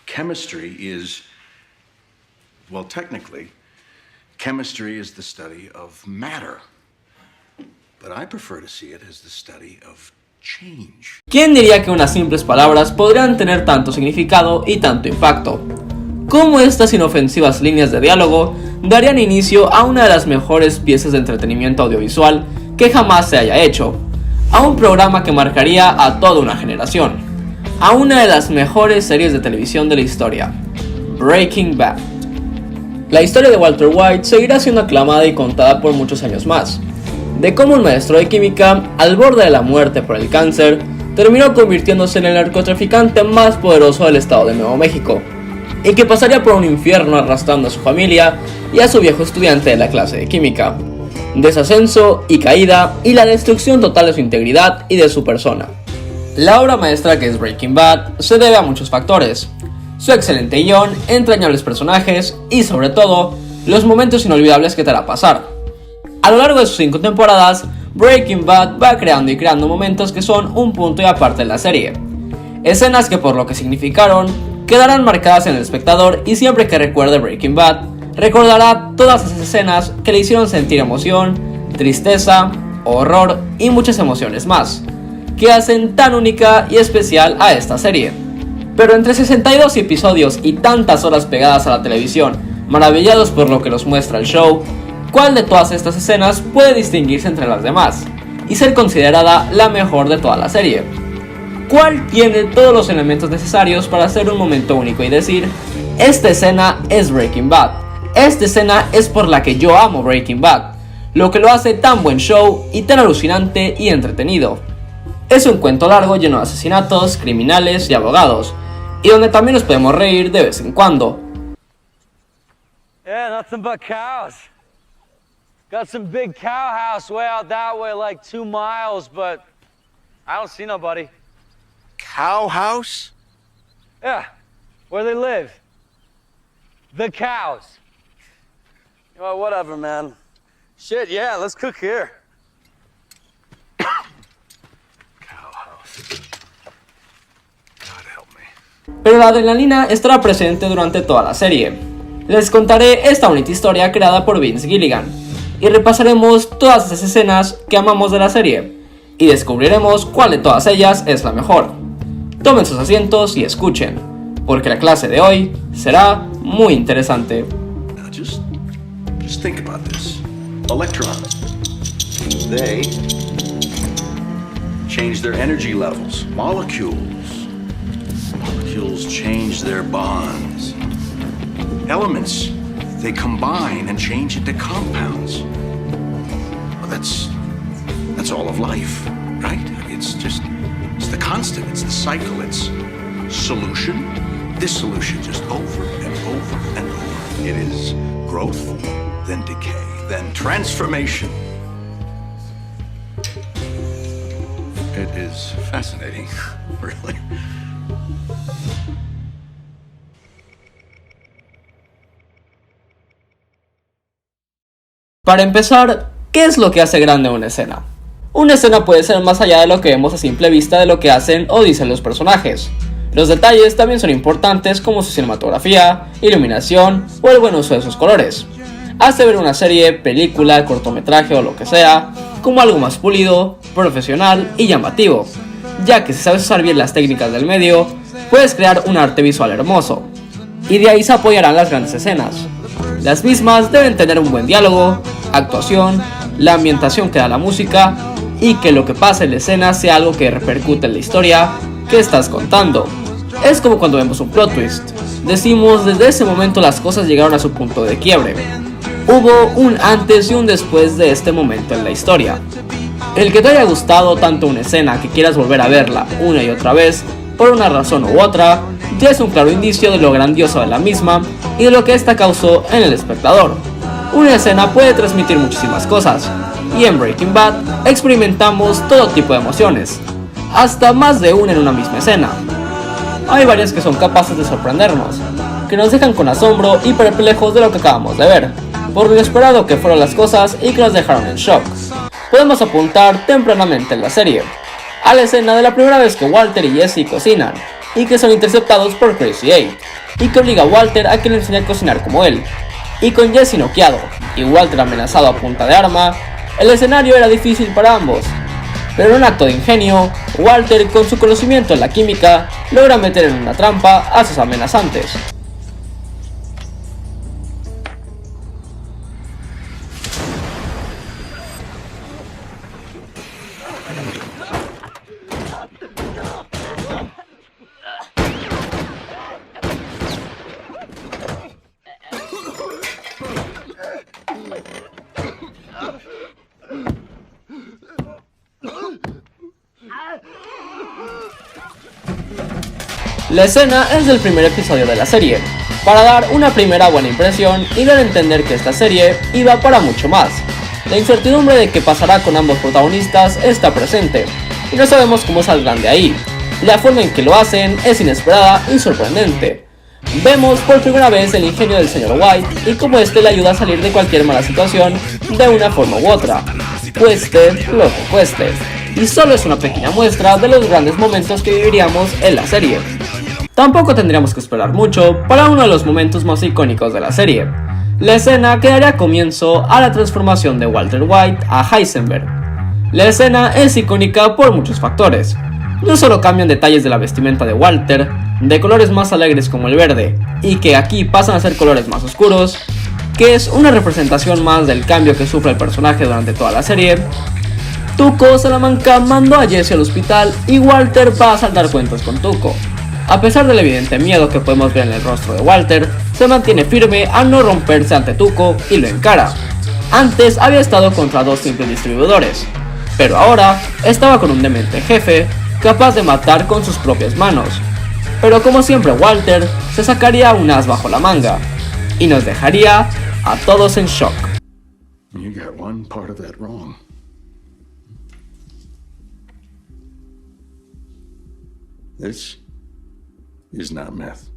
chemistry is, well, technically, chemistry is the study of matter. But I prefer to see it as the study of change. ¿Quién diría que unas simples palabras podrían tener tanto significado y tanto impacto? ¿Cómo estas inofensivas líneas de diálogo darían inicio a una de las mejores piezas de entretenimiento audiovisual que jamás se haya hecho? A un programa que marcaría a toda una generación, a una de las mejores series de televisión de la historia, Breaking Bad. La historia de Walter White seguirá siendo aclamada y contada por muchos años más, de cómo un maestro de química, al borde de la muerte por el cáncer, terminó convirtiéndose en el narcotraficante más poderoso del estado de Nuevo México, y que pasaría por un infierno arrastrando a su familia y a su viejo estudiante de la clase de química, desascenso y caída y la destrucción total de su integridad y de su persona. La obra maestra que es Breaking Bad se debe a muchos factores: su excelente guión, entrañables personajes y sobre todo, los momentos inolvidables que te hará pasar. A lo largo de sus 5 temporadas, Breaking Bad va creando y creando momentos que son un punto y aparte de la serie. Escenas que por lo que significaron, quedarán marcadas en el espectador y siempre que recuerde Breaking Bad, recordará todas esas escenas que le hicieron sentir emoción, tristeza, horror y muchas emociones más, que hacen tan única y especial a esta serie. Pero entre 62 episodios y tantas horas pegadas a la televisión, maravillados por lo que nos muestra el show, ¿cuál de todas estas escenas puede distinguirse entre las demás y ser considerada la mejor de toda la serie? ¿Cuál tiene todos los elementos necesarios para hacer un momento único y decir, esta escena es Breaking Bad, esta escena es por la que yo amo Breaking Bad, lo que lo hace tan buen show y tan alucinante y entretenido? Es un cuento largo lleno de asesinatos, criminales y abogados, y donde también nos podemos reír de vez en cuando. Yeah, nothing but cows. Got some big cow house way out that way, like 2 miles, but I don't see nobody. Cow house? Yeah, where they live. The cows. Well, whatever, man. Shit, yeah, let's cook here. Cow house. God help me. Pero la adrenalina estará presente durante toda la serie. Les contaré esta bonita historia creada por Vince Gilligan, y repasaremos todas esas escenas que amamos de la serie, y descubriremos cuál de todas ellas es la mejor. Tomen sus asientos y escuchen, porque la clase de hoy será muy interesante. Now just think about this. Electrons. They change their energy levels. Molecules change their bonds. Elements, they combine and change into compounds. Well, that's all of life, right? It's the constant, it's the cycle, it's solution, dissolution, just over and over and over. It is growth, then decay, then transformation. It is fascinating, really. Para empezar, ¿qué es lo que hace grande una escena? Una escena puede ser más allá de lo que vemos a simple vista de lo que hacen o dicen los personajes. Los detalles también son importantes, como su cinematografía, iluminación o el buen uso de sus colores. Hace ver una serie, película, cortometraje o lo que sea como algo más pulido, profesional y llamativo, ya que si sabes usar bien las técnicas del medio, puedes crear un arte visual hermoso. Y de ahí se apoyarán las grandes escenas. Las mismas deben tener un buen diálogo, actuación, la ambientación que da la música y que lo que pasa en la escena sea algo que repercute en la historia que estás contando. Es como cuando vemos un plot twist. Decimos, desde ese momento las cosas llegaron a su punto de quiebre. Hubo un antes y un después de este momento en la historia. El que te haya gustado tanto una escena que quieras volver a verla una y otra vez, por una razón u otra, ya es un claro indicio de lo grandioso de la misma y de lo que esta causó en el espectador. Una escena puede transmitir muchísimas cosas, y en Breaking Bad experimentamos todo tipo de emociones, hasta más de una en una misma escena. Hay varias que son capaces de sorprendernos, que nos dejan con asombro y perplejos de lo que acabamos de ver, por lo inesperado que fueron las cosas y que nos dejaron en shock. Podemos apuntar tempranamente en la serie, a la escena de la primera vez que Walter y Jesse cocinan, y que son interceptados por Crazy 8, y que obliga a Walter a que le enseñe a cocinar como él. Y con Jesse noqueado y Walter amenazado a punta de arma, el escenario era difícil para ambos. Pero en un acto de ingenio, Walter, con su conocimiento en la química, logra meter en una trampa a sus amenazantes. La escena es del primer episodio de la serie, para dar una primera buena impresión y dar a entender que esta serie iba para mucho más. La incertidumbre de qué pasará con ambos protagonistas está presente, y no sabemos cómo saldrán de ahí. La forma en que lo hacen es inesperada y sorprendente. Vemos por primera vez el ingenio del señor White y cómo este le ayuda a salir de cualquier mala situación de una forma u otra, cueste lo que cueste. Y solo es una pequeña muestra de los grandes momentos que viviríamos en la serie. Tampoco tendríamos que esperar mucho para uno de los momentos más icónicos de la serie, la escena que daría comienzo a la transformación de Walter White a Heisenberg. La escena es icónica por muchos factores. No solo cambian detalles de la vestimenta de Walter, de colores más alegres como el verde, y que aquí pasan a ser colores más oscuros, que es una representación más del cambio que sufre el personaje durante toda la serie. Tuco Salamanca mandó a Jesse al hospital y Walter va a saldar cuentas con Tuco. A pesar del evidente miedo que podemos ver en el rostro de Walter, se mantiene firme a no romperse ante Tuco y lo encara. Antes había estado contra dos simples distribuidores, pero ahora estaba con un demente jefe capaz de matar con sus propias manos. Pero como siempre Walter se sacaría un as bajo la manga y nos dejaría a todos en shock. You got one part of that wrong. This is not meth.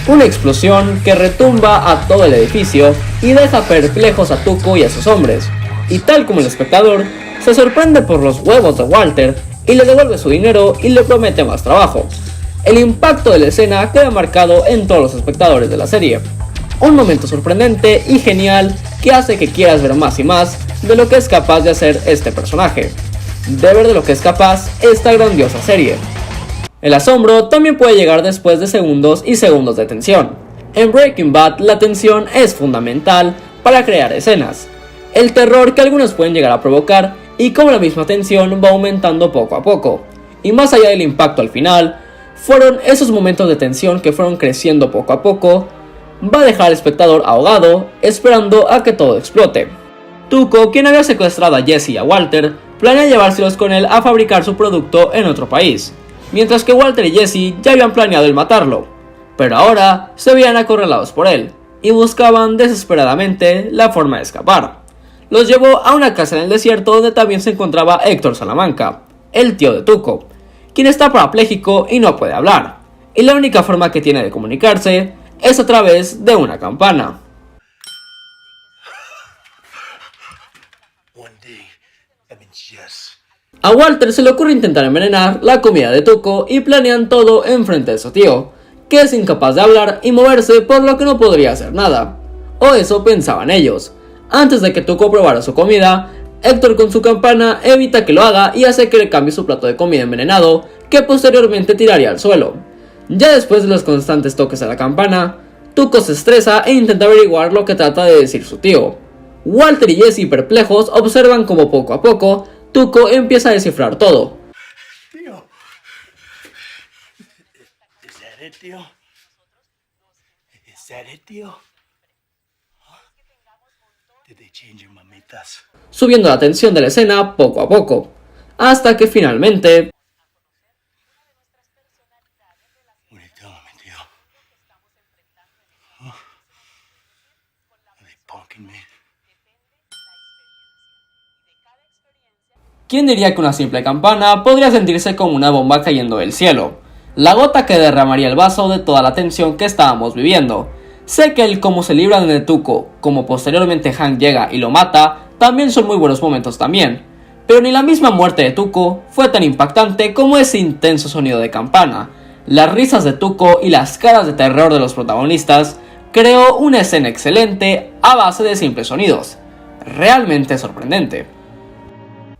Una explosión que retumba a todo el edificio y deja perplejos a Tuco y a sus hombres, y tal como el espectador, se sorprende por los huevos de Walter y le devuelve su dinero y le promete más trabajo. El impacto de la escena queda marcado en todos los espectadores de la serie. Un momento sorprendente y genial que hace que quieras ver más y más de lo que es capaz de hacer este personaje, de ver de lo que es capaz esta grandiosa serie. El asombro también puede llegar después de segundos y segundos de tensión. En Breaking Bad la tensión es fundamental para crear escenas, el terror que algunos pueden llegar a provocar y cómo la misma tensión va aumentando poco a poco. Y más allá del impacto al final, fueron esos momentos de tensión que fueron creciendo poco a poco, va a dejar al espectador ahogado, esperando a que todo explote. Tuco, quien había secuestrado a Jesse y a Walter, planea llevárselos con él a fabricar su producto en otro país, mientras que Walter y Jesse ya habían planeado el matarlo, pero ahora se veían acorralados por él, y buscaban desesperadamente la forma de escapar. Los llevó a una casa en el desierto donde también se encontraba Héctor Salamanca, el tío de Tuco, quien está parapléjico y no puede hablar, y la única forma que tiene de comunicarse es a través de una campana. A Walter se le ocurre intentar envenenar la comida de Tuco y planean todo enfrente de su tío, que es incapaz de hablar y moverse, por lo que no podría hacer nada. O eso pensaban ellos. Antes de que Tuco probara su comida, Héctor con su campana evita que lo haga y hace que le cambie su plato de comida envenenado, que posteriormente tiraría al suelo. Ya después de los constantes toques a la campana, Tuco se estresa e intenta averiguar lo que trata de decir su tío. Walter y Jesse, perplejos, observan como poco a poco Tuco empieza a descifrar todo. Tío. Is that it, tío? Is that it, tío? Did they change your mamitas? Subiendo la tensión de la escena poco a poco, hasta que finalmente What are you telling me, tío? Huh? Are they punking me? ¿quién diría que una simple campana podría sentirse como una bomba cayendo del cielo? La gota que derramaría el vaso de toda la tensión que estábamos viviendo. Sé que el cómo se libran de Tuco, como posteriormente Hank llega y lo mata, también son muy buenos momentos también, pero ni la misma muerte de Tuco fue tan impactante como ese intenso sonido de campana. Las risas de Tuco y las caras de terror de los protagonistas creó una escena excelente a base de simples sonidos, realmente sorprendente.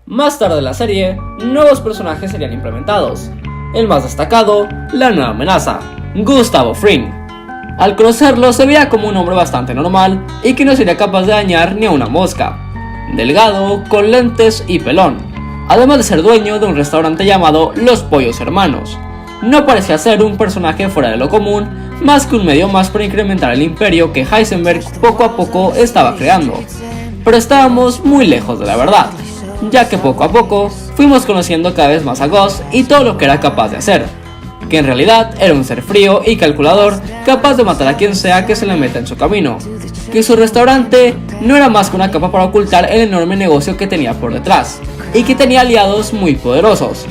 Más tarde en la serie, nuevos personajes serían implementados. El más destacado, la nueva amenaza, Gustavo Fring. Al conocerlo se veía como un hombre bastante normal y que no sería capaz de dañar ni a una mosca. Delgado, con lentes y pelón, además de ser dueño de un restaurante llamado Los Pollos Hermanos. No parecía ser un personaje fuera de lo común, más que un medio más para incrementar el imperio que Heisenberg poco a poco estaba creando. Pero estábamos muy lejos de la verdad, ya que poco a poco fuimos conociendo cada vez más a Gus y todo lo que era capaz de hacer, que en realidad era un ser frío y calculador capaz de matar a quien sea que se le meta en su camino, que su restaurante no era más que una capa para ocultar el enorme negocio que tenía por detrás, y que tenía aliados muy poderosos.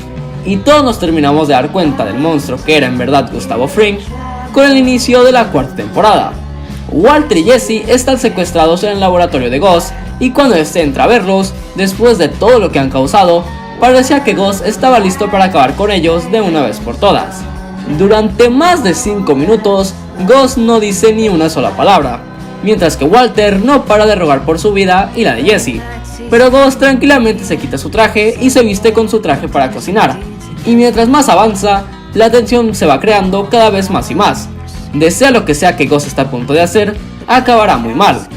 Y todos nos terminamos de dar cuenta del monstruo que era en verdad Gustavo Fring con el inicio de la cuarta temporada. Walter y Jesse están secuestrados en el laboratorio de Gus, y cuando este entra a verlos, después de todo lo que han causado, parecía que Gus estaba listo para acabar con ellos de una vez por todas. Durante más de 5 minutos, Gus no dice ni una sola palabra, mientras que Walter no para de rogar por su vida y la de Jesse. Pero Gus tranquilamente se quita su traje y se viste con su traje para cocinar, y mientras más avanza, la tensión se va creando cada vez más y más. Desea lo que sea que Gus está a punto de hacer, acabará muy mal.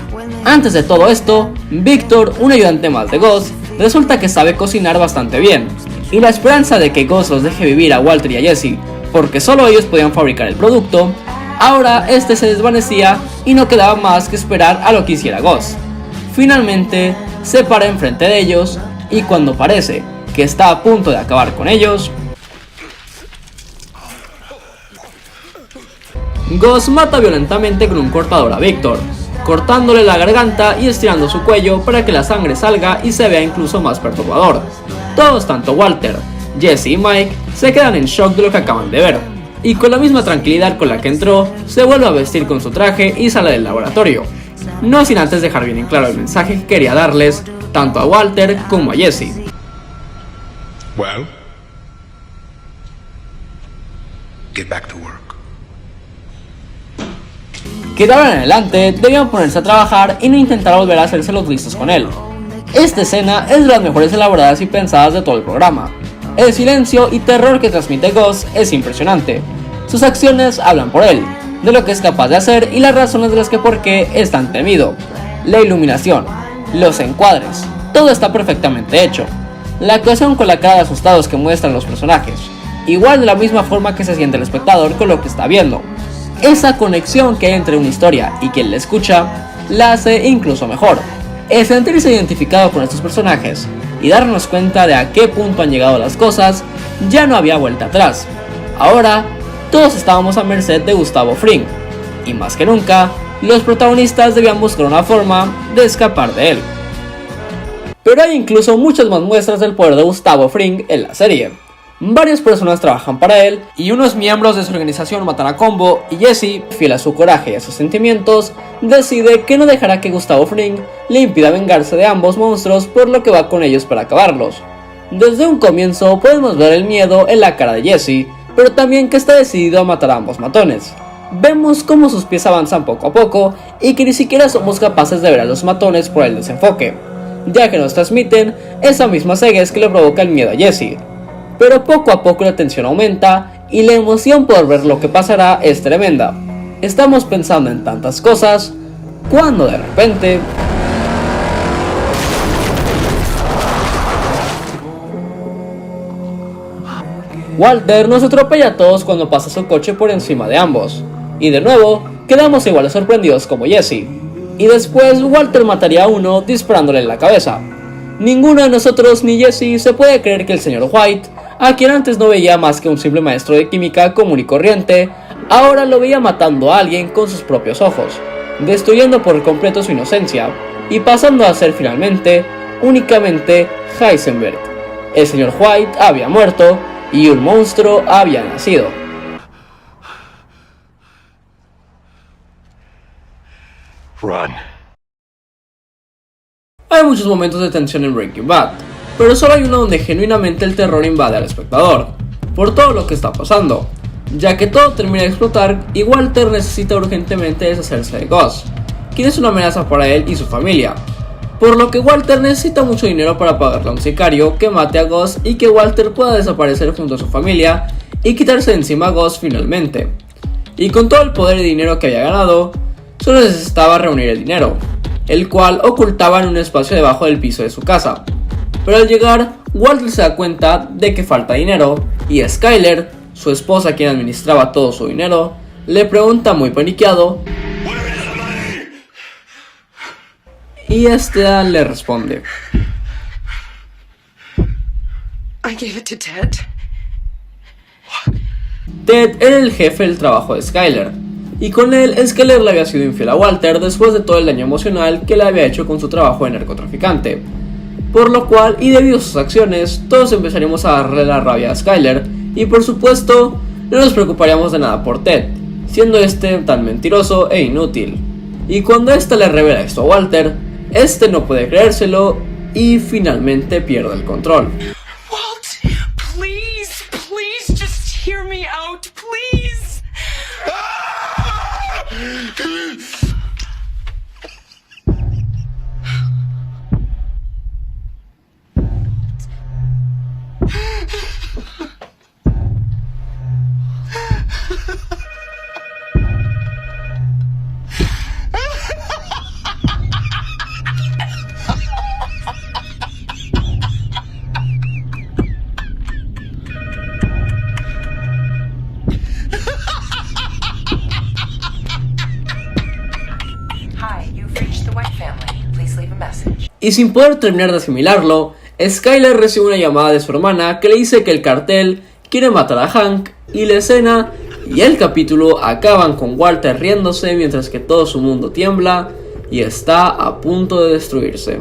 Antes de todo esto, Victor, un ayudante más de Gus, resulta que sabe cocinar bastante bien, y la esperanza de que Gus los deje vivir a Walter y a Jesse, porque solo ellos podían fabricar el producto, ahora este se desvanecía y no quedaba más que esperar a lo que hiciera Gus. Finalmente, se para enfrente de ellos, y cuando parece que está a punto de acabar con ellos, Gus mata violentamente con un cortador a Victor, cortándole la garganta y estirando su cuello para que la sangre salga y se vea incluso más perturbador. Todos, tanto Walter, Jesse y Mike, se quedan en shock de lo que acaban de ver, y con la misma tranquilidad con la que entró, se vuelve a vestir con su traje y sale del laboratorio, no sin antes dejar bien en claro el mensaje que quería darles, tanto a Walter como a Jesse. Well, get back to work. Que de ahora en adelante debían ponerse a trabajar y no intentar volver a hacerse los listos con él. Esta escena es de las mejores elaboradas y pensadas de todo el programa. El silencio y terror que transmite Gus es impresionante. Sus acciones hablan por él, de lo que es capaz de hacer y las razones de las que por qué es tan temido. La iluminación, los encuadres, todo está perfectamente hecho. La actuación con la cara de asustados que muestran los personajes, igual de la misma forma que se siente el espectador con lo que está viendo. Esa conexión que hay entre una historia y quien la escucha, la hace incluso mejor. El sentirse identificado con estos personajes y darnos cuenta de a qué punto han llegado las cosas, ya no había vuelta atrás. Ahora, todos estábamos a merced de Gustavo Fring, y más que nunca, los protagonistas debían buscar una forma de escapar de él. Pero hay incluso muchas más muestras del poder de Gustavo Fring en la serie. Varias personas trabajan para él, y unos miembros de su organización matan a Combo, y Jesse, fiel a su coraje y a sus sentimientos, decide que no dejará que Gustavo Fring le impida vengarse de ambos monstruos, por lo que va con ellos para acabarlos. Desde un comienzo podemos ver el miedo en la cara de Jesse, pero también que está decidido a matar a ambos matones. Vemos cómo sus pies avanzan poco a poco, y que ni siquiera somos capaces de ver a los matones por el desenfoque, ya que nos transmiten esa misma ceguez que le provoca el miedo a Jesse. Pero poco a poco la tensión aumenta y la emoción por ver lo que pasará es tremenda. Estamos pensando en tantas cosas, cuando de repente... Walter nos atropella a todos cuando pasa su coche por encima de ambos, y de nuevo quedamos igual de sorprendidos como Jesse, y después Walter mataría a uno disparándole en la cabeza. Ninguno de nosotros ni Jesse se puede creer que el señor White, a quien antes no veía más que un simple maestro de química común y corriente, ahora lo veía matando a alguien con sus propios ojos, destruyendo por completo su inocencia, y pasando a ser finalmente únicamente Heisenberg. El señor White había muerto, y un monstruo había nacido. Run. Hay muchos momentos de tensión en Breaking Bad, pero solo hay uno donde genuinamente el terror invade al espectador, por todo lo que está pasando, ya que todo termina de explotar y Walter necesita urgentemente deshacerse de Gus, quien es una amenaza para él y su familia, por lo que Walter necesita mucho dinero para pagarle a un sicario que mate a Gus y que Walter pueda desaparecer junto a su familia y quitarse de encima a Gus finalmente. Y con todo el poder y dinero que había ganado, solo necesitaba reunir el dinero, el cual ocultaba en un espacio debajo del piso de su casa. Pero al llegar, Walter se da cuenta de que falta dinero y Skyler, su esposa quien administraba todo su dinero, le pregunta muy paniqueado y este le responde: I gave it to Ted. Ted era el jefe del trabajo de Skyler, y con él Skyler le había sido infiel a Walter después de todo el daño emocional que le había hecho con su trabajo de narcotraficante, por lo cual y debido a sus acciones todos empezaríamos a darle la rabia a Skyler y por supuesto no nos preocuparíamos de nada por Ted, siendo este tan mentiroso e inútil. Y cuando esta le revela esto a Walter, este no puede creérselo y finalmente pierde el control. Walt, please, just hear me out, please. Y sin poder terminar de asimilarlo, Skyler recibe una llamada de su hermana que le dice que el cartel quiere matar a Hank, y la escena y el capítulo acaban con Walter riéndose mientras que todo su mundo tiembla y está a punto de destruirse.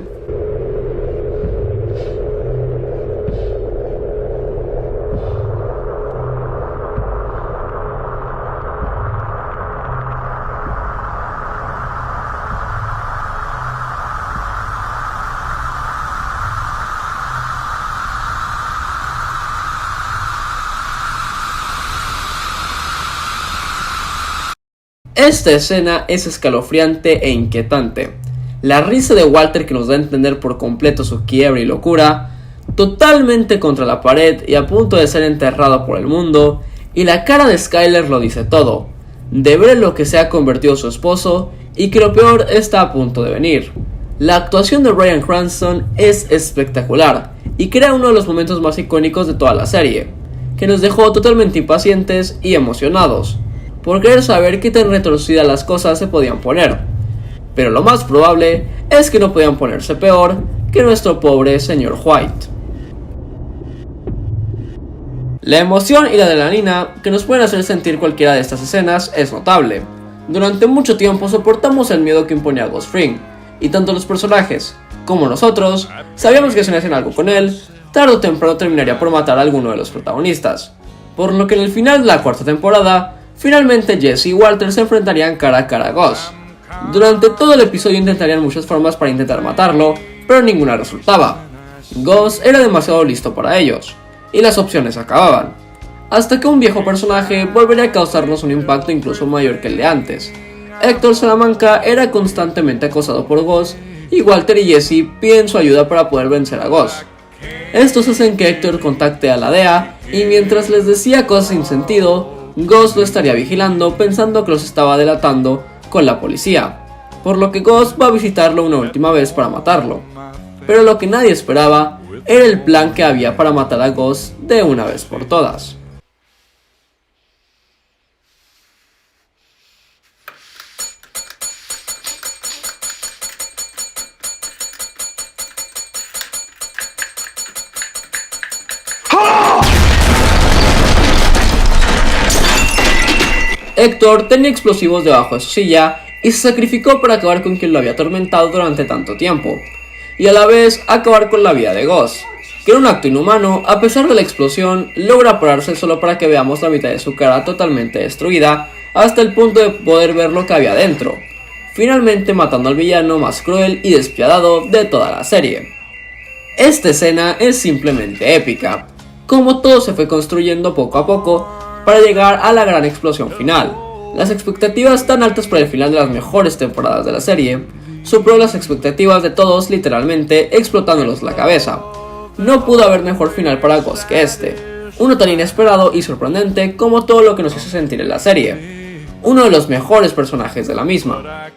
Esta escena es escalofriante e inquietante. La risa de Walter que nos da a entender por completo su quiebre y locura, totalmente contra la pared y a punto de ser enterrado por el mundo, y la cara de Skyler lo dice todo, de ver en lo que se ha convertido su esposo y que lo peor está a punto de venir. La actuación de Bryan Cranston es espectacular y crea uno de los momentos más icónicos de toda la serie, que nos dejó totalmente impacientes y emocionados por querer saber qué tan retorcidas las cosas se podían poner, pero lo más probable es que no podían ponerse peor que nuestro pobre señor White. La emoción y la adrenalina que nos pueden hacer sentir cualquiera de estas escenas es notable. Durante mucho tiempo soportamos el miedo que imponía Gus Fring, y tanto los personajes como nosotros sabíamos que si no hacían algo con él, tarde o temprano terminaría por matar a alguno de los protagonistas, por lo que en el final de la cuarta temporada, finalmente Jesse y Walter se enfrentarían cara a cara a Gus. Durante todo el episodio intentarían muchas formas para intentar matarlo, pero ninguna resultaba. Gus era demasiado listo para ellos, y las opciones acababan, hasta que un viejo personaje volvería a causarnos un impacto incluso mayor que el de antes. Héctor Salamanca era constantemente acosado por Gus, y Walter y Jesse piden su ayuda para poder vencer a Gus. Estos hacen que Héctor contacte a la DEA, y mientras les decía cosas sin sentido, Gus lo estaría vigilando pensando que los estaba delatando con la policía, por lo que Gus va a visitarlo una última vez para matarlo. Pero lo que nadie esperaba era el plan que había para matar a Gus de una vez por todas. Héctor tenía explosivos debajo de su silla y se sacrificó para acabar con quien lo había atormentado durante tanto tiempo, y a la vez acabar con la vida de Gus, que en un acto inhumano, a pesar de la explosión, logra pararse solo para que veamos la mitad de su cara totalmente destruida, hasta el punto de poder ver lo que había dentro. finalmente matando al villano más cruel y despiadado de toda la serie. Esta escena es simplemente épica, como todo se fue construyendo poco a poco para llegar a la gran explosión final. Las expectativas tan altas por el final de las mejores temporadas de la serie superó las expectativas de todos, literalmente explotándolos la cabeza. No pudo haber mejor final para Ghost que este, uno tan inesperado y sorprendente como todo lo que nos hizo sentir en la serie, uno de los mejores personajes de la misma.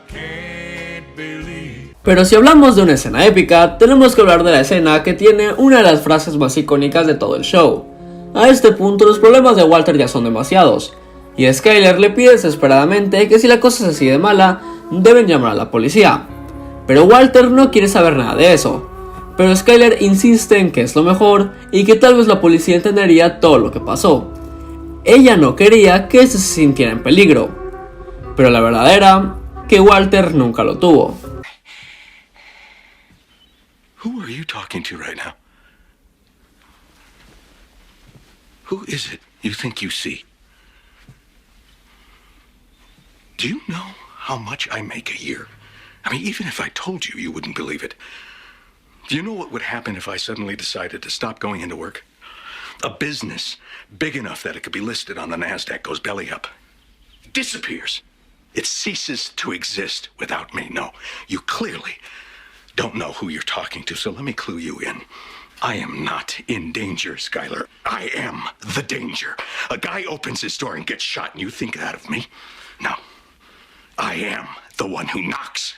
Pero si hablamos de una escena épica, tenemos que hablar de la escena que tiene una de las frases más icónicas de todo el show. A este punto los problemas de Walter ya son demasiados, y Skyler le pide desesperadamente que si la cosa es así de mala, deben llamar a la policía. Pero Walter no quiere saber nada de eso, pero Skyler insiste en que es lo mejor y que tal vez la policía entendería todo lo que pasó. Ella no quería que este se sintiera en peligro, pero la verdad era que Walter nunca lo tuvo. Who are you talking to right now? Who is it you think you see? Do you know how much I make a year? I mean, even if I told you, you wouldn't believe it. Do you know what would happen if I suddenly decided to stop going into work? A business big enough that it could be listed on the NASDAQ goes belly up. Disappears. It ceases to exist without me. No, you clearly don't know who you're talking to, so let me clue you in. I am not in danger, Skyler. I am the danger. A guy opens his door and gets shot, and you think that of me? No. I am the one who knocks.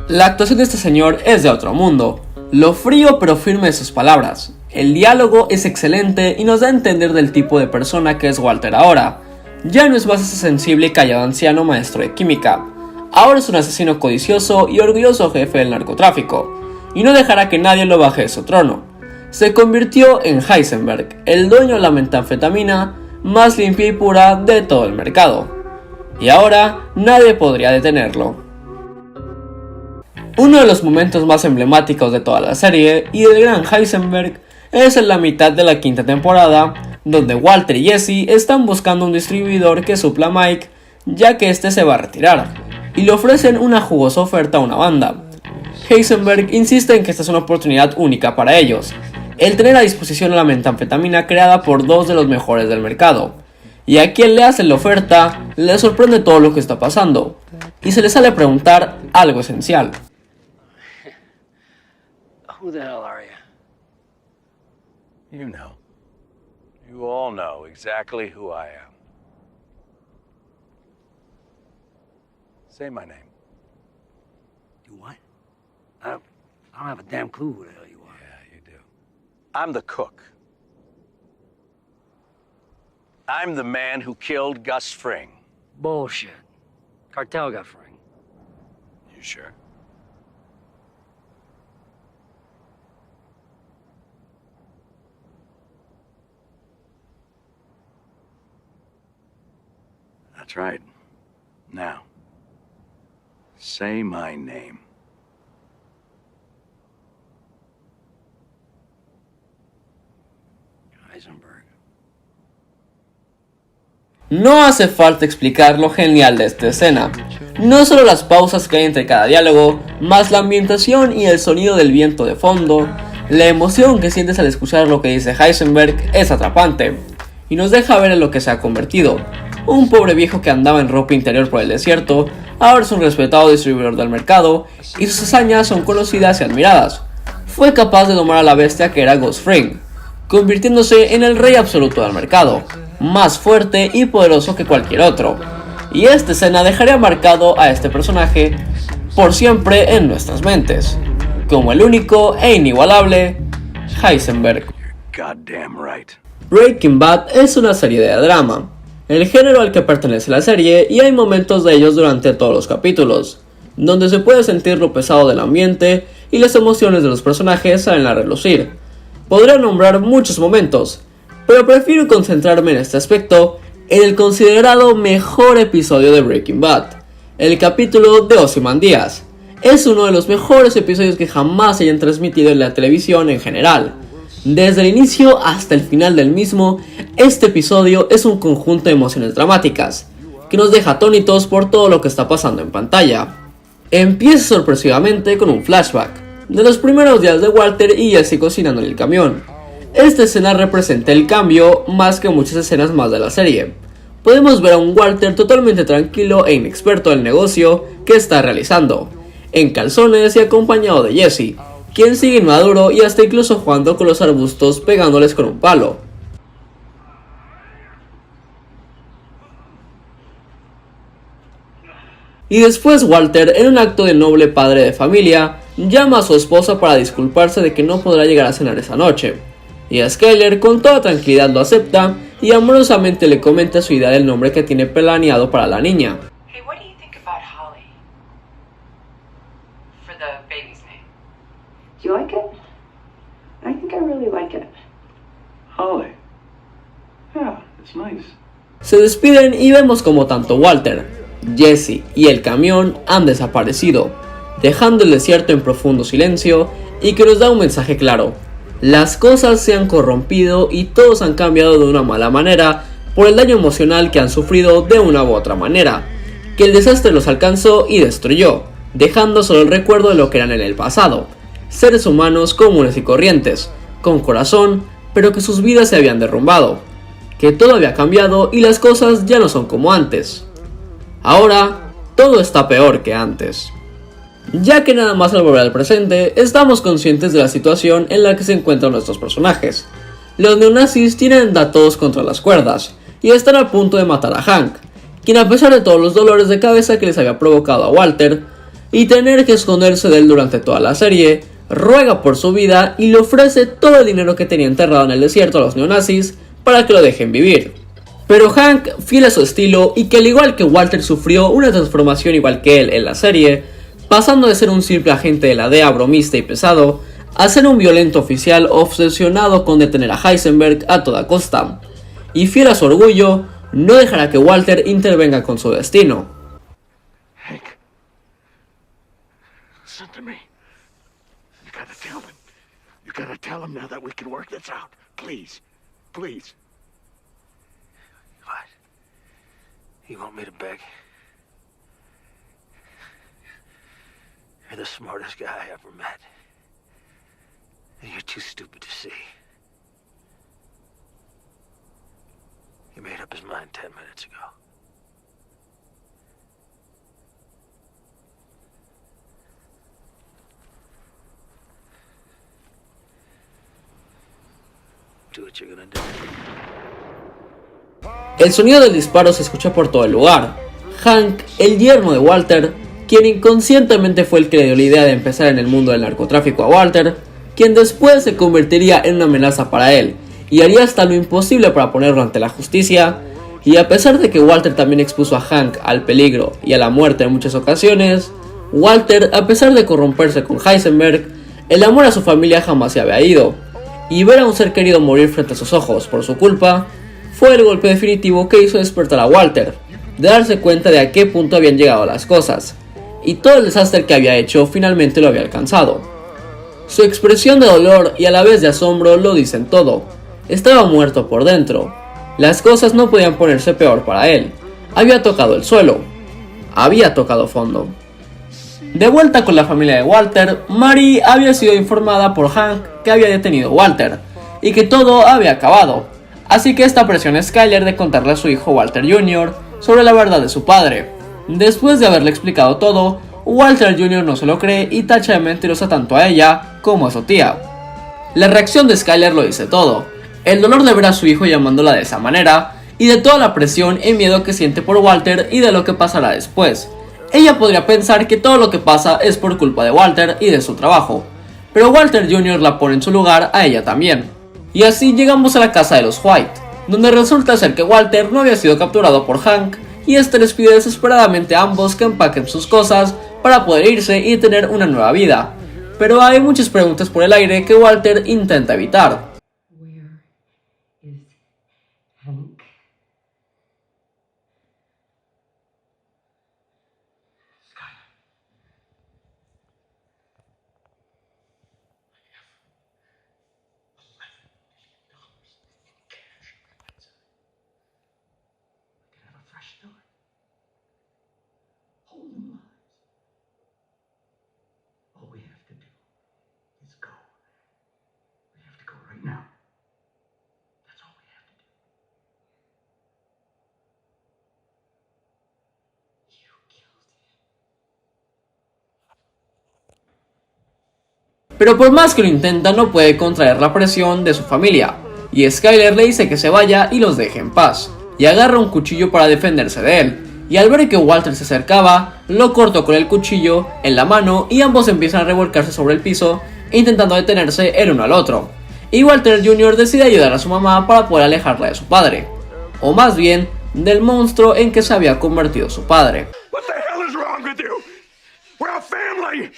La actuación de este señor es de otro mundo, lo frío pero firme de sus palabras. El diálogo es excelente y nos da a entender del tipo de persona que es Walter ahora. Ya no es más ese sensible y callado anciano maestro de química. Ahora es un asesino codicioso y orgulloso jefe del narcotráfico, y no dejará que nadie lo baje de su trono. Se convirtió en Heisenberg, el dueño de la metanfetamina más limpia y pura de todo el mercado. Y ahora nadie podría detenerlo. Uno de los momentos más emblemáticos de toda la serie y del gran Heisenberg es en la mitad de la quinta temporada, donde Walter y Jesse están buscando un distribuidor que supla a Mike, ya que este se va a retirar, y le ofrecen una jugosa oferta a una banda. Heisenberg insiste en que esta es una oportunidad única para ellos, el tener a disposición la metanfetamina creada por dos de los mejores del mercado, y a quien le hacen la oferta le sorprende todo lo que está pasando, y se le sale a preguntar algo esencial. Who the hell are you? You know. You all know exactly who I am. Say my name. You what? I don't have a damn clue who the hell you are. Yeah, you do. I'm the cook. I'm the man who killed Gus Fring. Bullshit. Cartel got Fring. You sure? That's right. Now, say my name. Heisenberg. No hace falta explicar lo genial de esta escena. No solo las pausas que hay entre cada diálogo, más la ambientación y el sonido del viento de fondo, la emoción que sientes al escuchar lo que dice Heisenberg es atrapante, y nos deja ver en lo que se ha convertido. Un pobre viejo que andaba en ropa interior por el desierto, ahora es un respetado distribuidor del mercado, y sus hazañas son conocidas y admiradas. Fue capaz de domar a la bestia que era Gus Fring, convirtiéndose en el rey absoluto del mercado, más fuerte y poderoso que cualquier otro. Y esta escena dejaría marcado a este personaje por siempre en nuestras mentes, como el único e inigualable Heisenberg. Goddamn right. Breaking Bad es una serie de drama, el género al que pertenece la serie, y hay momentos de ellos durante todos los capítulos, donde se puede sentir lo pesado del ambiente y las emociones de los personajes salen a relucir. Podría nombrar muchos momentos, pero prefiero concentrarme en este aspecto, en el considerado mejor episodio de Breaking Bad, el capítulo de Ozymandias. Es uno de los mejores episodios que jamás se hayan transmitido en la televisión en general. Desde el inicio hasta el final del mismo, este episodio es un conjunto de emociones dramáticas, que nos deja atónitos por todo lo que está pasando en pantalla. Empieza sorpresivamente con un flashback de los primeros días de Walter y Jesse cocinando en el camión. Esta escena representa el cambio más que muchas escenas más de la serie. Podemos ver a un Walter totalmente tranquilo e inexperto del negocio que está realizando, en calzones y acompañado de Jesse, quien sigue inmaduro y hasta incluso jugando con los arbustos pegándoles con un palo. Y después Walter, en un acto de noble padre de familia, llama a su esposa para disculparse de que no podrá llegar a cenar esa noche. Y Skyler con toda tranquilidad lo acepta y amorosamente le comenta su idea del nombre que tiene planeado para la niña. Hey, what do you think about Holly? For the baby's name. Do you like it? I think I really like it. Holly. Yeah, it's nice. Se despiden y vemos como tanto Walter, Jesse y el camión han desaparecido, dejando el desierto en profundo silencio y que nos da un mensaje claro. Las cosas se han corrompido y todos han cambiado de una mala manera por el daño emocional que han sufrido de una u otra manera, que el desastre los alcanzó y destruyó, dejando solo el recuerdo de lo que eran en el pasado, seres humanos comunes y corrientes, con corazón, pero que sus vidas se habían derrumbado, que todo había cambiado y las cosas ya no son como antes. Ahora, todo está peor que antes. Ya que nada más al volver al presente, estamos conscientes de la situación en la que se encuentran nuestros personajes. Los neonazis tienen a todos contra las cuerdas, y están a punto de matar a Hank, quien a pesar de todos los dolores de cabeza que les había provocado a Walter, y tener que esconderse de él durante toda la serie, ruega por su vida y le ofrece todo el dinero que tenía enterrado en el desierto a los neonazis para que lo dejen vivir. Pero Hank, fiel a su estilo y que al igual que Walter sufrió una transformación igual que él en la serie, pasando de ser un simple agente de la DEA bromista y pesado, a ser un violento oficial obsesionado con detener a Heisenberg a toda costa, y fiel a su orgullo, no dejará que Walter intervenga con su destino. Hank. Listen to me. You gotta tell him. You gotta tell him now that we can work this out. Please. Please. What? You want me to beg? You're the smartest guy I ever met. And you're too stupid to see. He made up his mind 10 minutes ago. Do what you're gonna do. El sonido del disparo se escucha por todo el lugar. Hank, el yerno de Walter, quien inconscientemente fue el que le dio la idea de empezar en el mundo del narcotráfico a Walter, quien después se convertiría en una amenaza para él, y haría hasta lo imposible para ponerlo ante la justicia, y a pesar de que Walter también expuso a Hank al peligro y a la muerte en muchas ocasiones, Walter, a pesar de corromperse con Heisenberg, el amor a su familia jamás se había ido, y ver a un ser querido morir frente a sus ojos por su culpa, fue el golpe definitivo que hizo despertar a Walter, de darse cuenta de a qué punto habían llegado las cosas, y todo el desastre que había hecho finalmente lo había alcanzado. Su expresión de dolor y a la vez de asombro lo dicen todo. Estaba muerto por dentro. Las cosas no podían ponerse peor para él. Había tocado el suelo. Había tocado fondo. De vuelta con la familia de Walter, Mary había sido informada por Hank que había detenido a Walter y que todo había acabado. Así que esta presiona a Skyler de contarle a su hijo Walter Jr. sobre la verdad de su padre. Después de haberle explicado todo, Walter Jr. no se lo cree y tacha de mentirosa tanto a ella como a su tía. La reacción de Skyler lo dice todo: el dolor de ver a su hijo llamándola de esa manera y de toda la presión y miedo que siente por Walter y de lo que pasará después. Ella podría pensar que todo lo que pasa es por culpa de Walter y de su trabajo, pero Walter Jr. la pone en su lugar a ella también. Y así llegamos a la casa de los White, donde resulta ser que Walter no había sido capturado por Hank y este les pide desesperadamente a ambos que empaquen sus cosas para poder irse y tener una nueva vida. Pero hay muchas preguntas por el aire que Walter intenta evitar. Where is Hank? Have a fresh start. pero por más que lo intenta no puede contraer la presión de su familia, y Skyler le dice que se vaya y los deje en paz, y agarra un cuchillo para defenderse de él, y al ver que Walter se acercaba, lo cortó con el cuchillo en la mano y ambos empiezan a revolcarse sobre el piso, intentando detenerse el uno al otro, y Walter Jr. decide ayudar a su mamá para poder alejarla de su padre, o más bien, del monstruo en que se había convertido su padre. What the hell is wrong with you? We're a family!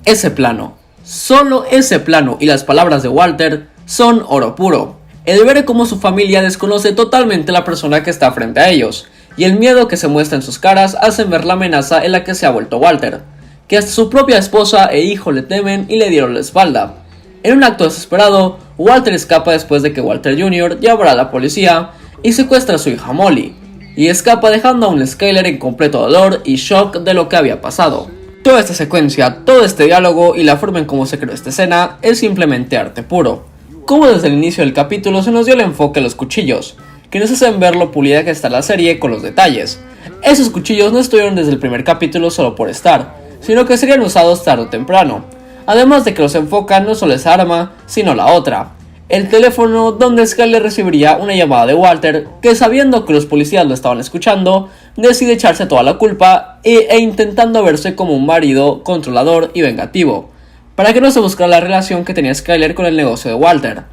Ese plano, solo ese plano y las palabras de Walter son oro puro. El ver cómo su familia desconoce totalmente la persona que está frente a ellos, y el miedo que se muestra en sus caras hacen ver la amenaza en la que se ha vuelto Walter, que hasta su propia esposa e hijo le temen y le dieron la espalda. En un acto desesperado, Walter escapa después de que Walter Jr. llamará a la policía y secuestra a su hija Molly, y escapa dejando a un Skyler en completo dolor y shock de lo que había pasado. Toda esta secuencia, todo este diálogo y la forma en cómo se creó esta escena es simplemente arte puro. Como desde el inicio del capítulo se nos dio el enfoque a los cuchillos, que nos hacen ver lo pulida que está la serie con los detalles. Esos cuchillos no estuvieron desde el primer capítulo solo por estar, sino que serían usados tarde o temprano, además de que los enfocan no solo esa arma, sino la otra, el teléfono donde Skyler recibiría una llamada de Walter, que sabiendo que los policías lo estaban escuchando, decide echarse toda la culpa e intentando verse como un marido controlador y vengativo, para que no se buscara la relación que tenía Skyler con el negocio de Walter,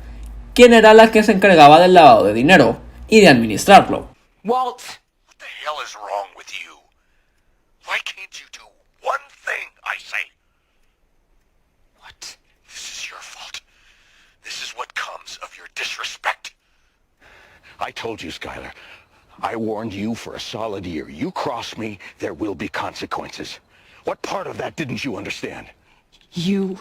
quien era la que se encargaba del lavado de dinero y de administrarlo. Walt, What the hell is wrong with you? Why can't you do one thing, I say? what? This is your fault. This is what comes of your disrespect. I told you, Skyler. I warned you for a solid year. You cross me, there will be consequences. What part of that didn't you understand? You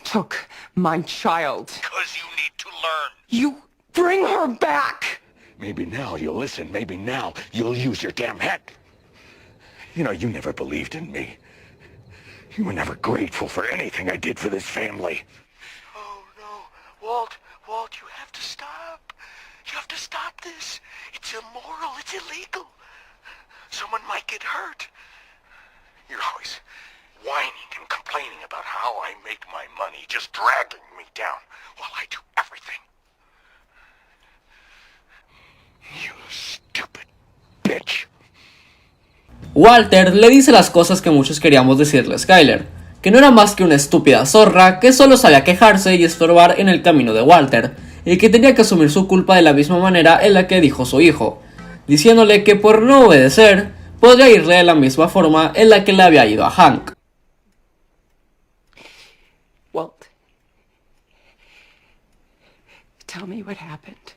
took my child. Because you need to learn. You bring her back. Maybe now you'll listen. Maybe now you'll use your damn head. You know, you never believed in me. You were never grateful for anything I did for this family. Oh, no. Walt, you have to stop. You have to stop this. It's immoral. It's illegal. Someone might get hurt. You're always whining and complaining about how I make my money, just dragging me down while I do everything. You stupid bitch. Walter le dice las cosas que muchos queríamos decirle a Skyler, que no era más que una estúpida zorra que solo sabía quejarse y estorbar en el camino de Walter, y que tenía que asumir su culpa de la misma manera en la que dijo su hijo, diciéndole que por no obedecer, podría irle de la misma forma en la que le había ido a Hank. Walt, tell me what happened.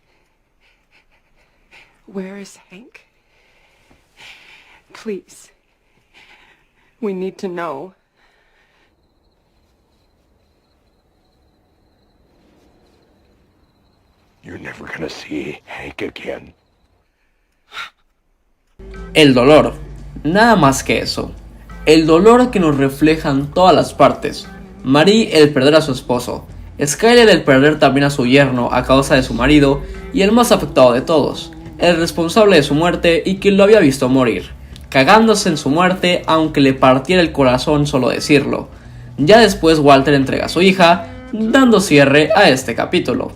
Where is Hank? Please. We need to know. You're never gonna see Hank again. El dolor, nada más que eso. El dolor que nos reflejan todas las partes. Marie el perder a su esposo, Skyler el perder también a su yerno a causa de su marido, y el más afectado de todos, el responsable de su muerte y quien lo había visto morir, cagándose en su muerte aunque le partiera el corazón solo decirlo. Ya después Walter entrega a su hija, dando cierre a este capítulo.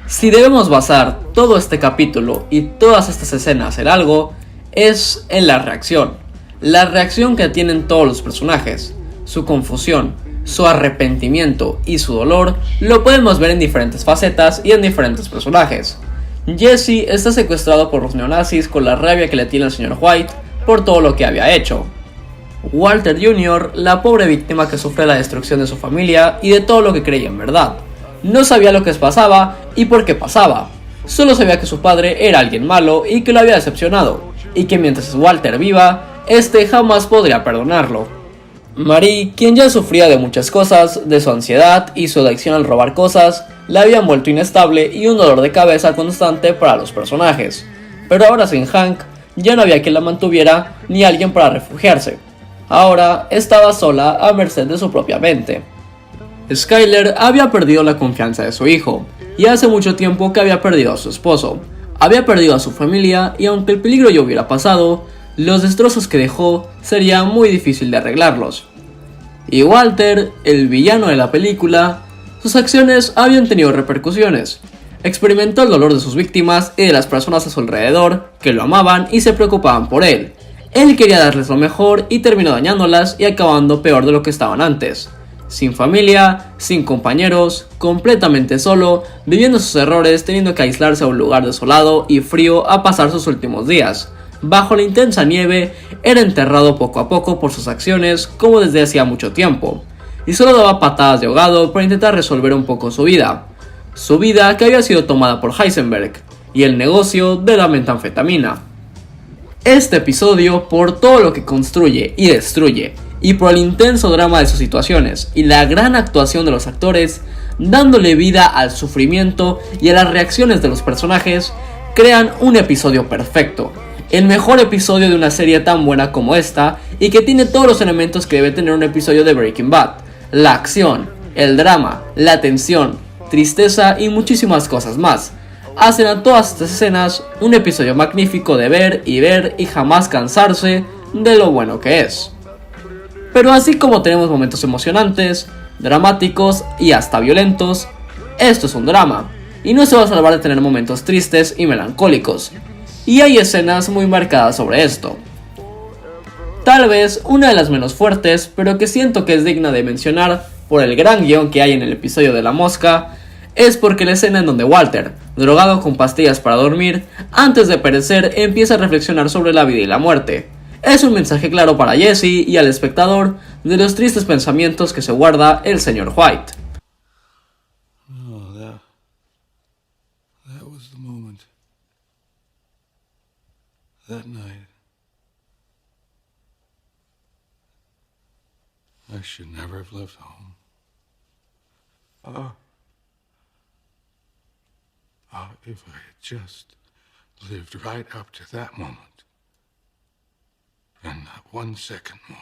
Si debemos basar todo este capítulo y todas estas escenas en algo, es en la reacción que tienen todos los personajes, su confusión, su arrepentimiento y su dolor lo podemos ver en diferentes facetas y en diferentes personajes. Jesse está secuestrado por los neonazis con la rabia que le tiene al señor White por todo lo que había hecho. Walter Jr., la pobre víctima que sufre la destrucción de su familia y de todo lo que creía en verdad. No sabía lo que pasaba y por qué pasaba. Solo sabía que su padre era alguien malo y que lo había decepcionado, y que mientras Walter viva, este jamás podría perdonarlo. Marie, quien ya sufría de muchas cosas, de su ansiedad y su adicción al robar cosas, la habían vuelto inestable y un dolor de cabeza constante para los personajes. Pero ahora sin Hank, ya no había quien la mantuviera ni alguien para refugiarse. Ahora estaba sola a merced de su propia mente. Skyler había perdido la confianza de su hijo, y hace mucho tiempo que había perdido a su esposo, Había perdido a su familia y aunque el peligro ya hubiera pasado, los destrozos que dejó sería muy difícil de arreglarlos. Y Walter, el villano de la película, sus acciones habían tenido repercusiones. Experimentó el dolor de sus víctimas y de las personas a su alrededor que lo amaban y se preocupaban por él. Él quería darles lo mejor y terminó dañándolas y acabando peor de lo que estaban antes. Sin familia, sin compañeros, completamente solo, viviendo sus errores, teniendo que aislarse a un lugar desolado y frío a pasar sus últimos días. Bajo la intensa nieve, era enterrado poco a poco por sus acciones como desde hacía mucho tiempo, y solo daba patadas de ahogado para intentar resolver un poco su vida. Su vida que había sido tomada por Heisenberg, y el negocio de la metanfetamina. Este episodio, por todo lo que construye y destruye, y por el intenso drama de sus situaciones y la gran actuación de los actores, dándole vida al sufrimiento y a las reacciones de los personajes, crean un episodio perfecto. El mejor episodio de una serie tan buena como esta y que tiene todos los elementos que debe tener un episodio de Breaking Bad: la acción, el drama, la tensión, tristeza y muchísimas cosas más. Hacen a todas estas escenas un episodio magnífico de ver y jamás cansarse de lo bueno que es. Pero así como tenemos momentos emocionantes, dramáticos y hasta violentos, esto es un drama, y no se va a salvar de tener momentos tristes y melancólicos, y hay escenas muy marcadas sobre esto. Tal vez una de las menos fuertes, pero que siento que es digna de mencionar por el gran guión que hay en el episodio de La Mosca, es porque la escena en donde Walter, drogado con pastillas para dormir, antes de perecer empieza a reflexionar sobre la vida y la muerte. Es un mensaje claro para Jesse y al espectador de los tristes pensamientos que se guarda el señor White. Oh, that was the moment. That night. I should never have left home. If I had just lived right up to that moment. And not 1 second more.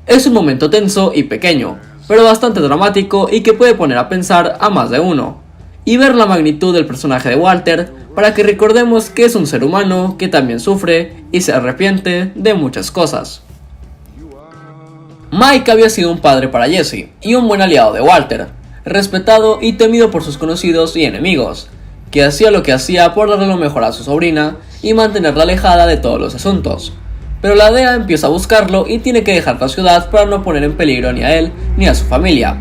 Es un momento tenso y pequeño, pero bastante dramático y que puede poner a pensar a más de uno, y ver la magnitud del personaje de Walter para que recordemos que es un ser humano que también sufre y se arrepiente de muchas cosas. Mike había sido un padre para Jesse y un buen aliado de Walter, respetado y temido por sus conocidos y enemigos, que hacía lo que hacía por darle lo mejor a su sobrina y mantenerla alejada de todos los asuntos. Pero la DEA empieza a buscarlo y tiene que dejar la ciudad para no poner en peligro ni a él ni a su familia,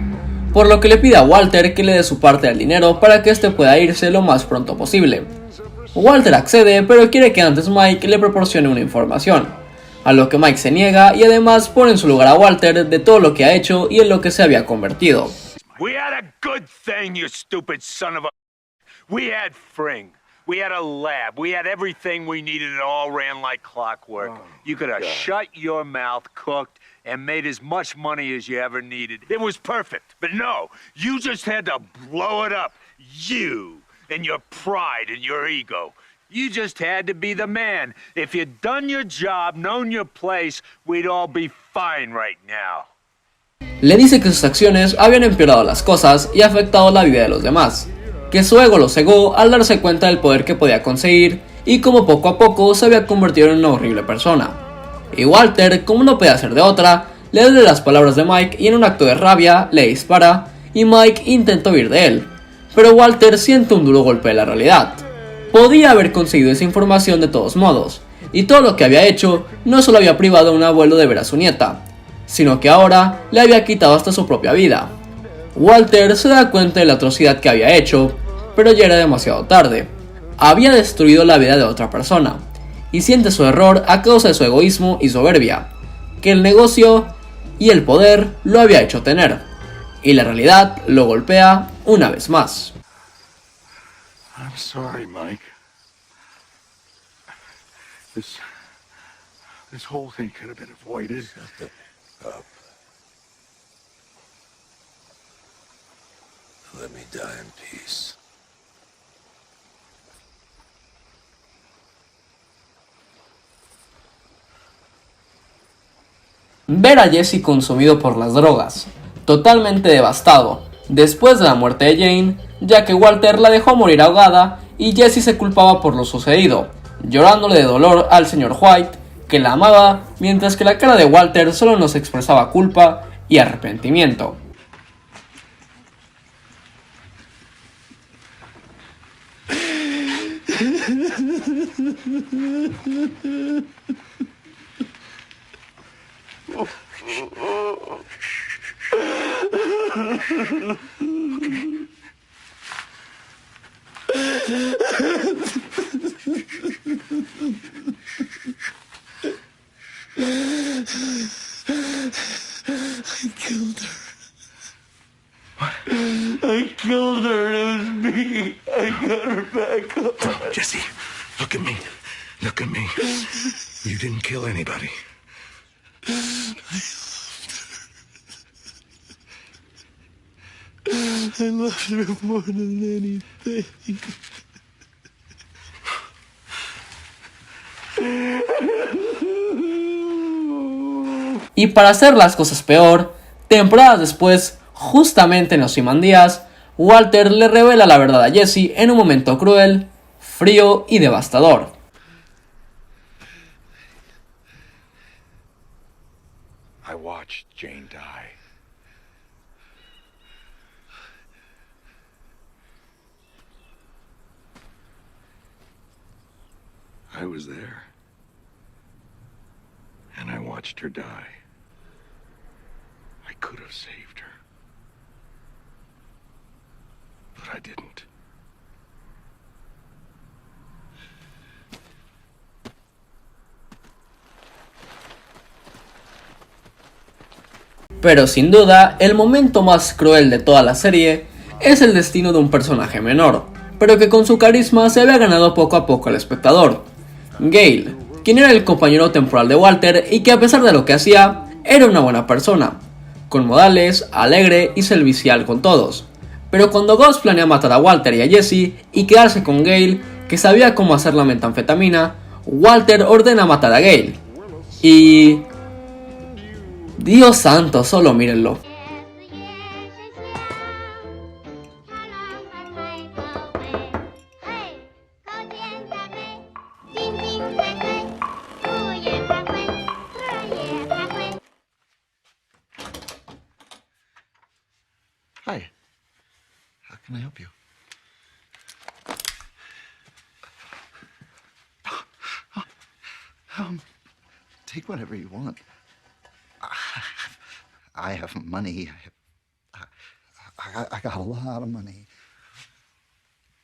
por lo que le pide a Walter que le dé su parte del dinero para que éste pueda irse lo más pronto posible. Walter accede, pero quiere que antes Mike le proporcione una información, a lo que Mike se niega y además pone en su lugar a Walter de todo lo que ha hecho y en lo que se había convertido. We had a good thing, you stupid son of a... We had Fring. We had a lab. We had everything we needed. It all ran like clockwork. You could have shut your mouth, cooked, and made as much money as you ever needed. It was perfect. But no, you just had to blow it up. You and your pride and your ego. You just had to be the man. If you'd done your job, known your place, we'd all be fine right now. Le dice que sus acciones habían empeorado las cosas y afectado la vida de los demás, que su ego lo cegó al darse cuenta del poder que podía conseguir y como poco a poco se había convertido en una horrible persona. Y Walter, como no podía hacer de otra, le lee las palabras de Mike y en un acto de rabia le dispara y Mike intenta huir de él, pero Walter siente un duro golpe de la realidad. Podía haber conseguido esa información de todos modos, y todo lo que había hecho no solo había privado a un abuelo de ver a su nieta, sino que ahora le había quitado hasta su propia vida. Walter se da cuenta de la atrocidad que había hecho, pero ya era demasiado tarde. Había destruido la vida de otra persona, y siente su error a causa de su egoísmo y soberbia, que el negocio y el poder lo había hecho tener, y la realidad lo golpea una vez más. I'm sorry, Mike. This whole thing could have been avoided. Shut up. Let me die in peace. Ver a Jesse consumido por las drogas, totalmente devastado, después de la muerte de Jane, ya que Walter la dejó morir ahogada y Jesse se culpaba por lo sucedido, llorándole de dolor al señor White, que la amaba, mientras que la cara de Walter solo nos expresaba culpa y arrepentimiento. I killed her. It was me. I got her back up. Jesse, look at me. Look at me. You didn't kill anybody. I loved her more than anything. Y para hacer las cosas peor, temporadas después, justamente en Ozymandias, Walter le revela la verdad a Jesse en un momento cruel, frío y devastador. I watched Jane die. I was there. And I watched her die. I could have saved her. But I didn't. Pero sin duda, el momento más cruel de toda la serie es el destino de un personaje menor, pero que con su carisma se había ganado poco a poco al espectador. Gale, quien era el compañero temporal de Walter y que a pesar de lo que hacía, era una buena persona, con modales, alegre y servicial con todos. Pero cuando Gus planea matar a Walter y a Jesse y quedarse con Gale, que sabía cómo hacer la metanfetamina, Walter ordena matar a Gale. Y... Dios santo, solo mírenlo. Hi. How can I help you? Take whatever you want. I have money. I got a lot of money.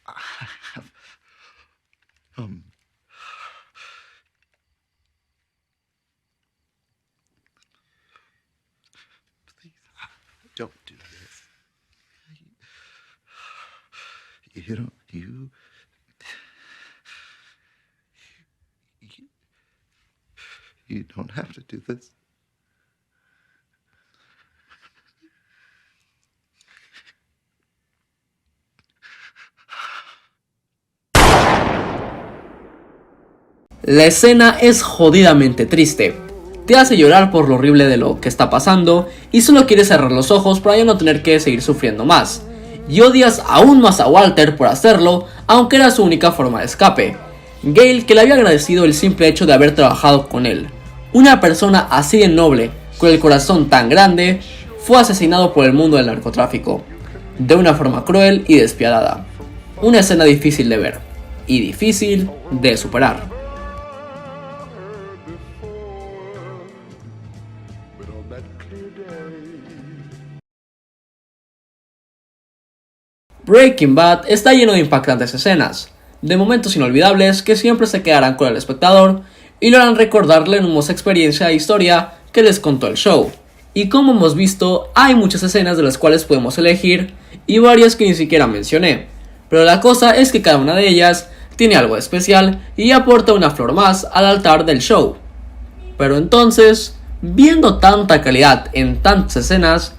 I have, please, don't do this. You don't have to do this. La escena es jodidamente triste. Te hace llorar por lo horrible de lo que está pasando y solo quieres cerrar los ojos para ya no tener que seguir sufriendo más. Y odias aún más a Walter por hacerlo, aunque era su única forma de escape. Gale, que le había agradecido el simple hecho de haber trabajado con él. Una persona así de noble, con el corazón tan grande, fue asesinado por el mundo del narcotráfico, de una forma cruel y despiadada. Una escena difícil de ver, y difícil de superar. Breaking Bad está lleno de impactantes escenas, de momentos inolvidables que siempre se quedarán con el espectador y lo harán recordar la hermosa experiencia e historia que les contó el show. Y como hemos visto, hay muchas escenas de las cuales podemos elegir y varias que ni siquiera mencioné, pero la cosa es que cada una de ellas tiene algo especial y aporta una flor más al altar del show. Pero entonces, viendo tanta calidad en tantas escenas,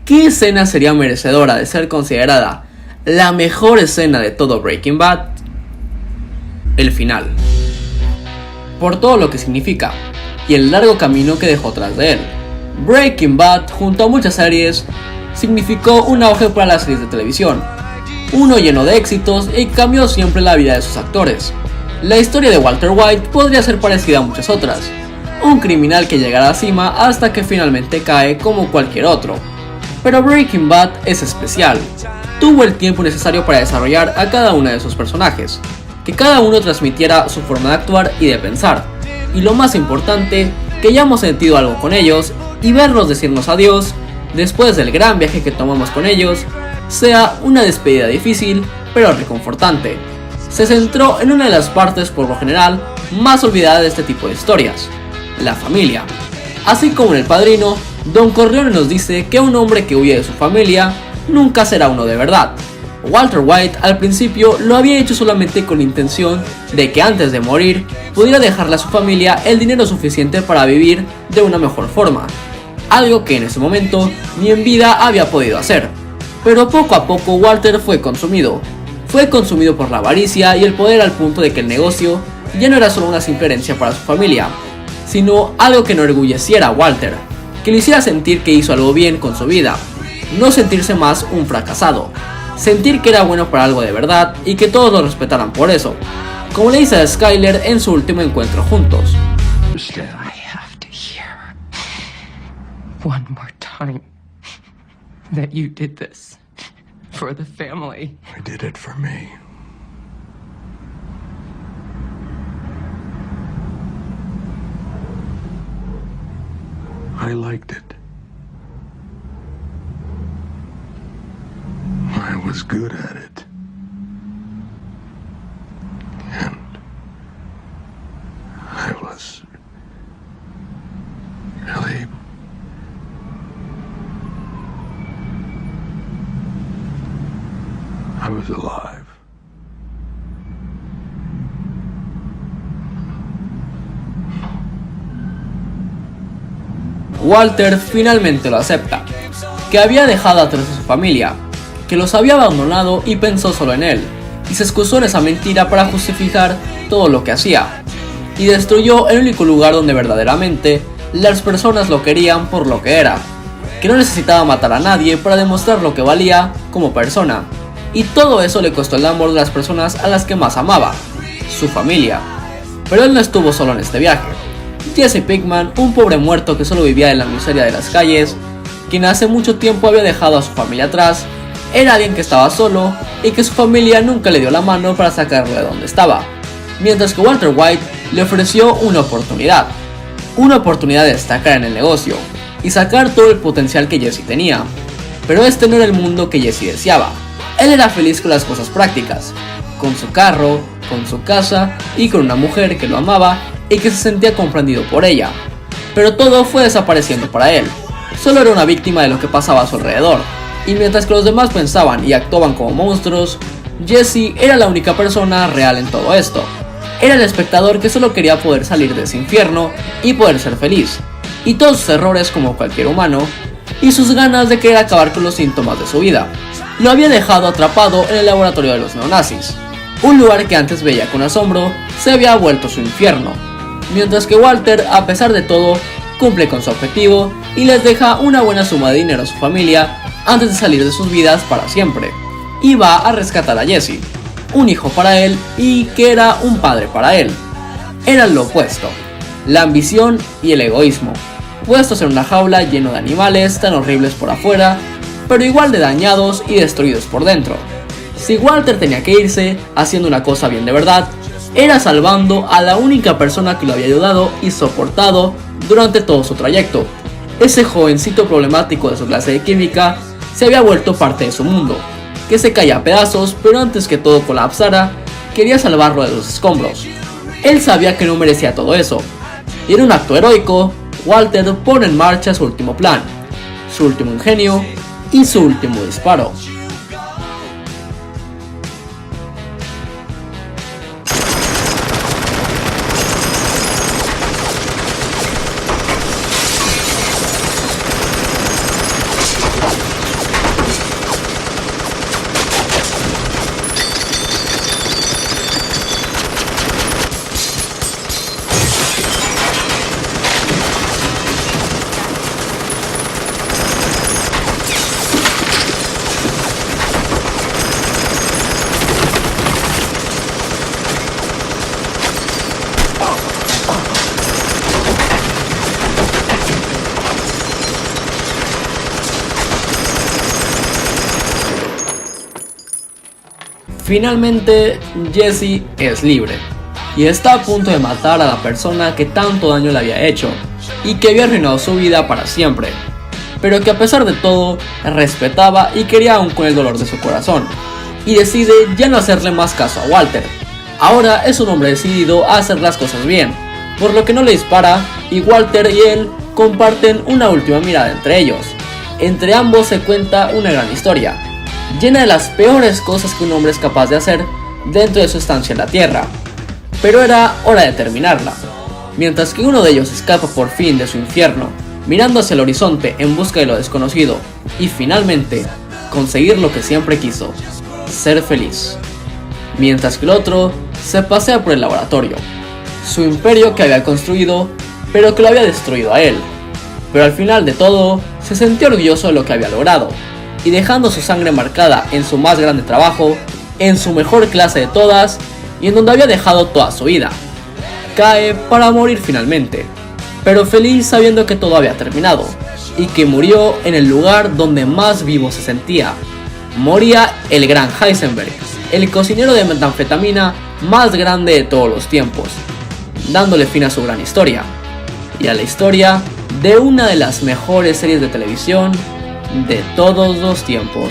¿qué escena sería merecedora de ser considerada la mejor escena de todo Breaking Bad? El final. Por todo lo que significa y el largo camino que dejó tras de él. Breaking Bad, junto a muchas series, significó un auge para las series de televisión, uno lleno de éxitos y cambió siempre la vida de sus actores. La historia de Walter White podría ser parecida a muchas otras, un criminal que llega a la cima hasta que finalmente cae como cualquier otro. Pero Breaking Bad es especial, tuvo el tiempo necesario para desarrollar a cada uno de sus personajes, que cada uno transmitiera su forma de actuar y de pensar, y lo más importante, que hayamos sentido algo con ellos y verlos decirnos adiós después del gran viaje que tomamos con ellos sea una despedida difícil pero reconfortante. Se centró en una de las partes por lo general más olvidada de este tipo de historias, la familia. Así como en El Padrino, Don Corleone nos dice que un hombre que huye de su familia nunca será uno de verdad. Walter White al principio lo había hecho solamente con la intención de que antes de morir pudiera dejarle a su familia el dinero suficiente para vivir de una mejor forma, algo que en ese momento ni en vida había podido hacer. Pero poco a poco Walter fue consumido por la avaricia y el poder, al punto de que el negocio ya no era solo una simple herencia para su familia, sino algo que enorgulleciera a Walter, que le hiciera sentir que hizo algo bien con su vida, no sentirse más un fracasado, sentir que era bueno para algo de verdad y que todos lo respetaran por eso, como le dice a Skyler en su último encuentro juntos. I have to hear one more time that you did this for the family. I did it for me. I liked it. I was good at it. And I was really I was alive. Walter finalmente lo acepta, que había dejado atrás a su familia, que los había abandonado y pensó solo en él, y se excusó en esa mentira para justificar todo lo que hacía, y destruyó el único lugar donde verdaderamente las personas lo querían por lo que era, que no necesitaba matar a nadie para demostrar lo que valía como persona, y todo eso le costó el amor de las personas a las que más amaba, su familia. Pero él no estuvo solo en este viaje. Jesse Pinkman, un pobre muerto que solo vivía en la miseria de las calles, quien hace mucho tiempo había dejado a su familia atrás, era alguien que estaba solo y que su familia nunca le dio la mano para sacarlo de donde estaba, mientras que Walter White le ofreció una oportunidad de destacar en el negocio y sacar todo el potencial que Jesse tenía. Pero este no era el mundo que Jesse deseaba. Él era feliz con las cosas prácticas, con su carro, con su casa y con una mujer que lo amaba y que se sentía comprendido por ella. Pero todo fue desapareciendo para él. Solo era una víctima de lo que pasaba a su alrededor, y mientras que los demás pensaban y actuaban como monstruos, Jesse era la única persona real en todo esto. Era el espectador que solo quería poder salir de ese infierno y poder ser feliz, y todos sus errores como cualquier humano, y sus ganas de querer acabar con los síntomas de su vida, lo había dejado atrapado en el laboratorio de los neonazis. Un lugar que antes veía con asombro se había vuelto su infierno, mientras que Walter, a pesar de todo, cumple con su objetivo y les deja una buena suma de dinero a su familia antes de salir de sus vidas para siempre, y va a rescatar a Jesse, un hijo para él y que era un padre para él. Eran lo opuesto, la ambición y el egoísmo, puestos en una jaula lleno de animales tan horribles por afuera, pero igual de dañados y destruidos por dentro. Si Walter tenía que irse haciendo una cosa bien de verdad, era salvando a la única persona que lo había ayudado y soportado durante todo su trayecto. Ese jovencito problemático de su clase de química se había vuelto parte de su mundo, que se caía a pedazos, pero antes que todo colapsara, quería salvarlo de los escombros. Él sabía que no merecía todo eso, y en un acto heroico, Walter pone en marcha su último plan, su último ingenio y su último disparo. Finalmente, Jesse es libre y está a punto de matar a la persona que tanto daño le había hecho y que había arruinado su vida para siempre, pero que a pesar de todo respetaba y quería aún con el dolor de su corazón, y decide ya no hacerle más caso a Walter. Ahora es un hombre decidido a hacer las cosas bien, por lo que no le dispara, y Walter y él comparten una última mirada entre ellos. Entre ambos se cuenta una gran historia, llena de las peores cosas que un hombre es capaz de hacer dentro de su estancia en la Tierra, pero era hora de terminarla. Mientras que uno de ellos escapa por fin de su infierno, mirando hacia el horizonte en busca de lo desconocido, y finalmente conseguir lo que siempre quiso, ser feliz. Mientras que el otro se pasea por el laboratorio, su imperio que había construido, pero que lo había destruido a él. Pero al final de todo, se sentía orgulloso de lo que había logrado, y dejando su sangre marcada en su más grande trabajo, en su mejor clase de todas, y en donde había dejado toda su vida, cae para morir finalmente, pero feliz sabiendo que todo había terminado, y que murió en el lugar donde más vivo se sentía. Moría el gran Heisenberg, el cocinero de metanfetamina más grande de todos los tiempos, dándole fin a su gran historia, y a la historia de una de las mejores series de televisión de todos los tiempos.